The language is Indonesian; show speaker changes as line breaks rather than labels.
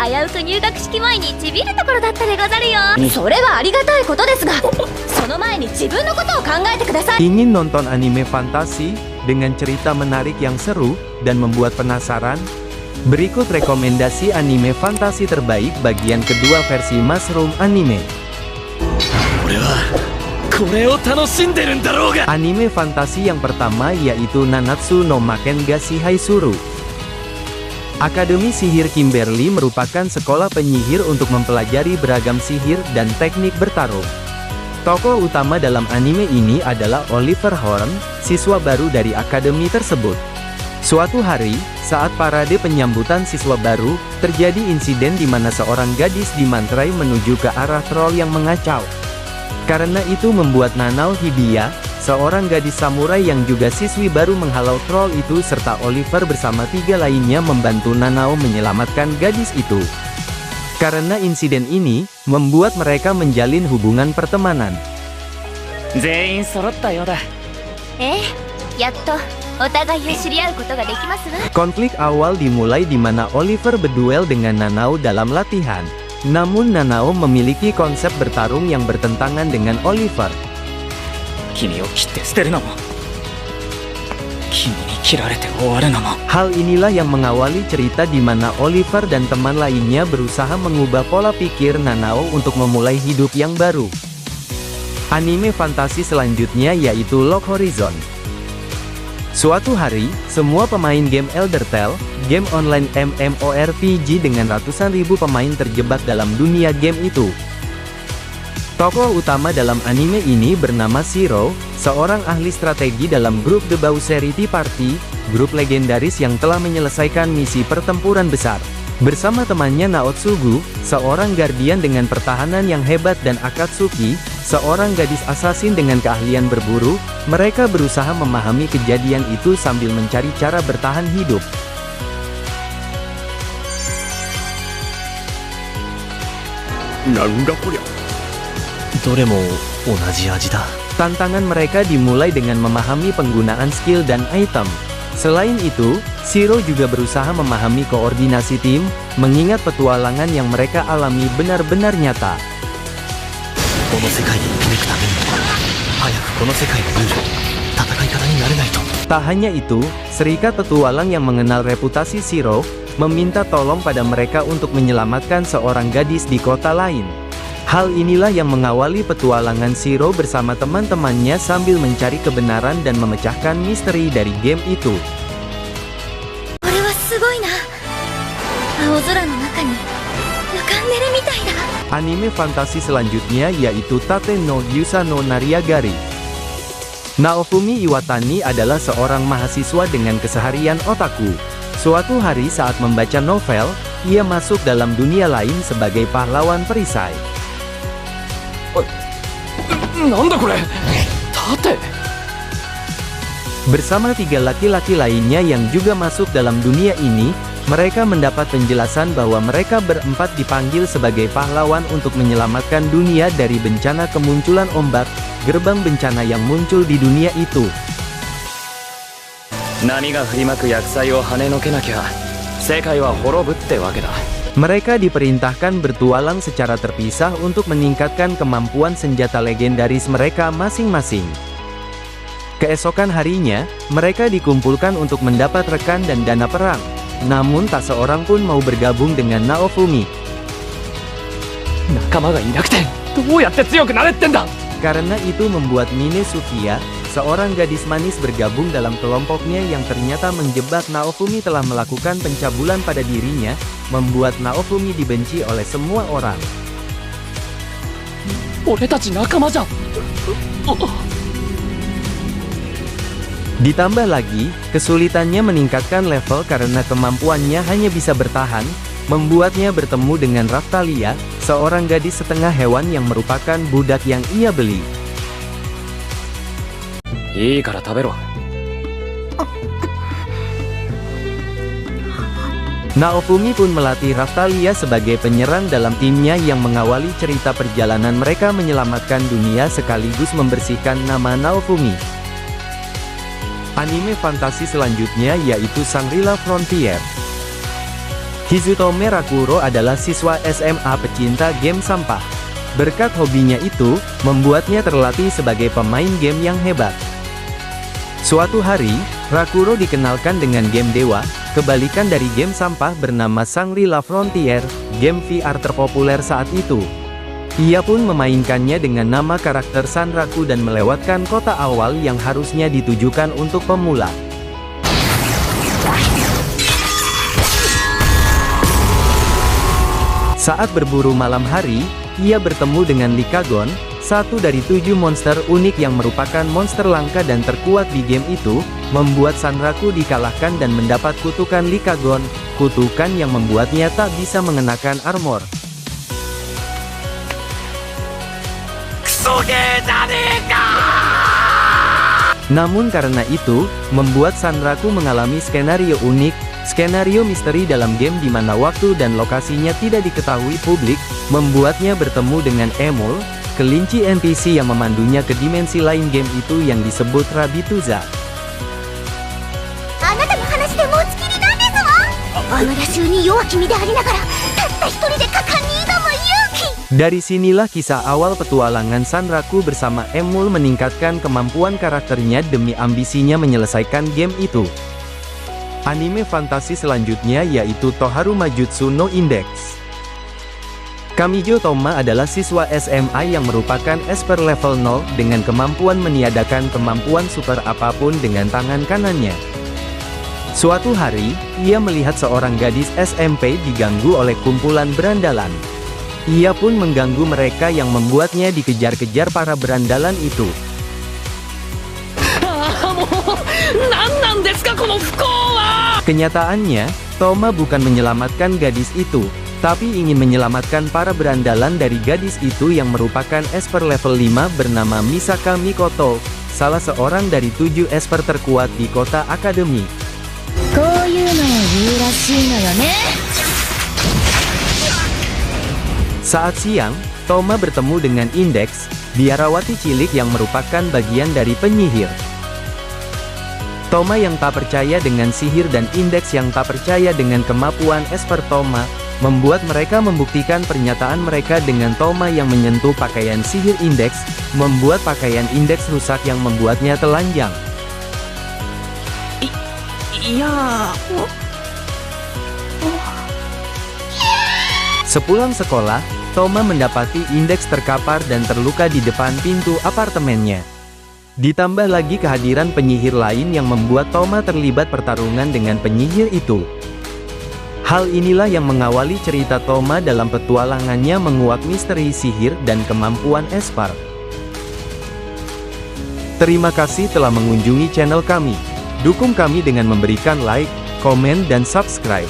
危うく入学式前にちびるところだったでござるよ。それはありがたいことですが、その前に自分のことを考えてください。
Ingin nonton anime fantasi dengan cerita menarik yang seru dan membuat penasaran? Berikut rekomendasi anime fantasi terbaik bagian kedua versi Mushroom Anime. Anime fantasi yang pertama yaitu Nanatsu no Maken ga Shihaisuru. Akademi Sihir Kimberly merupakan sekolah penyihir untuk mempelajari beragam sihir dan teknik bertarung. Tokoh utama dalam anime ini adalah Oliver Horn, siswa baru dari akademi tersebut. Suatu hari, saat parade penyambutan siswa baru, terjadi insiden di mana seorang gadis dimantrai menuju ke arah troll yang mengacau. Karena itu membuat Nanao Hibiya, seorang gadis samurai yang juga siswi baru menghalau troll itu serta Oliver bersama 3 lainnya membantu Nanao menyelamatkan gadis itu. Karena insiden ini, membuat mereka menjalin hubungan pertemanan. Konflik awal dimulai di mana Oliver berduel dengan Nanao dalam latihan. Namun Nanao memiliki konsep bertarung yang bertentangan dengan Oliver. Hal inilah yang mengawali cerita di mana Oliver dan teman lainnya berusaha mengubah pola pikir Nanao untuk memulai hidup yang baru. Anime fantasi selanjutnya yaitu Log Horizon. Suatu hari, semua pemain game Elder Tale, game online MMORPG dengan ratusan ribu pemain terjebak dalam dunia game itu. Tokoh utama dalam anime ini bernama Shiro, seorang ahli strategi dalam grup The Bowserity Party, grup legendaris yang telah menyelesaikan misi pertempuran besar. Bersama temannya Naotsugu, seorang guardian dengan pertahanan yang hebat dan Akatsuki, seorang gadis asasin dengan keahlian berburu, mereka berusaha memahami kejadian itu sambil mencari cara bertahan hidup. Tantangan mereka dimulai dengan memahami penggunaan skill dan item. Selain itu, Shiro juga berusaha memahami koordinasi tim, mengingat petualangan yang mereka alami benar-benar nyata. Tak hanya itu, serikat petualang yang mengenal reputasi Shiro, meminta tolong pada mereka untuk menyelamatkan seorang gadis di kota lain. Hal inilah yang mengawali petualangan Shiro bersama teman-temannya sambil mencari kebenaran dan memecahkan misteri dari game itu. Anime fantasi selanjutnya yaitu Tate no Yusa no Nariagari. Naofumi Iwatani adalah seorang mahasiswa dengan keseharian otaku. Suatu hari saat membaca novel, ia masuk dalam dunia lain sebagai pahlawan perisai. Bersama 3 laki-laki lainnya yang juga masuk dalam dunia ini, mereka mendapat penjelasan bahwa mereka berempat dipanggil sebagai pahlawan untuk menyelamatkan dunia dari bencana kemunculan ombak, gerbang bencana yang muncul di dunia itu. Mereka diperintahkan bertualang secara terpisah untuk meningkatkan kemampuan senjata legendaris mereka masing-masing. Keesokan harinya, mereka dikumpulkan untuk mendapat rekan dan dana perang. Namun tak seorang pun mau bergabung dengan Naofumi. Karena itu membuat Mine Sukiya, seorang gadis manis bergabung dalam kelompoknya yang ternyata menjebak Naofumi telah melakukan pencabulan pada dirinya, membuat Naofumi dibenci oleh semua orang. Ditambah lagi, kesulitannya meningkatkan level karena kemampuannya hanya bisa bertahan, membuatnya bertemu dengan Raftalia, seorang gadis setengah hewan yang merupakan budak yang ia beli. Naofumi pun melatih Raftalia sebagai penyerang dalam timnya yang mengawali cerita perjalanan mereka menyelamatkan dunia sekaligus membersihkan nama Naofumi. Anime fantasi selanjutnya yaitu Shangri-La Frontier. Hizutome Rakuro adalah siswa SMA pecinta game sampah. Berkat hobinya itu, membuatnya terlatih sebagai pemain game yang hebat. Suatu hari, Rakuro dikenalkan dengan game dewa, kebalikan dari game sampah bernama Shangri-La Frontier, game VR terpopuler saat itu. Ia pun memainkannya dengan nama karakter Sanraku dan melewatkan kota awal yang harusnya ditujukan untuk pemula. Saat berburu malam hari, ia bertemu dengan Lycagon, satu dari 7 monster unik yang merupakan monster langka dan terkuat di game itu, membuat Sanraku dikalahkan dan mendapat kutukan Lycagon, kutukan yang membuatnya tak bisa mengenakan armor. Namun karena itu, membuat Sanraku mengalami skenario unik, skenario misteri dalam game di mana waktu dan lokasinya tidak diketahui publik, membuatnya bertemu dengan Emul, kelinci NPC yang memandunya ke dimensi lain game itu yang disebut Rabituza. Dari sinilah kisah awal petualangan Sanraku bersama Emul meningkatkan kemampuan karakternya demi ambisinya menyelesaikan game itu. Anime fantasi selanjutnya yaitu Toharu Majutsu no Index. Kamijo Toma adalah siswa SMA yang merupakan esper level 0 dengan kemampuan meniadakan kemampuan super apapun dengan tangan kanannya. Suatu hari, ia melihat seorang gadis SMP diganggu oleh kumpulan berandalan. Ia pun mengganggu mereka yang membuatnya dikejar-kejar para berandalan itu. Kenyataannya, Toma bukan menyelamatkan gadis itu, tapi ingin menyelamatkan para berandalan dari gadis itu yang merupakan esper level 5 bernama Misaka Mikoto, salah seorang dari 7 esper terkuat di kota akademi. Saat siang, Toma bertemu dengan Index, biarawati cilik yang merupakan bagian dari penyihir. Toma yang tak percaya dengan sihir dan Index yang tak percaya dengan kemampuan esper Toma, membuat mereka membuktikan pernyataan mereka dengan Toma yang menyentuh pakaian sihir Index, membuat pakaian Index rusak yang membuatnya telanjang. Sepulang sekolah, Toma mendapati Index terkapar dan terluka di depan pintu apartemennya. Ditambah lagi kehadiran penyihir lain yang membuat Toma terlibat pertarungan dengan penyihir itu. Hal inilah yang mengawali cerita Toma dalam petualangannya menguak misteri sihir dan kemampuan esper. Terima kasih telah mengunjungi channel kami. Dukung kami dengan memberikan like, komen dan subscribe.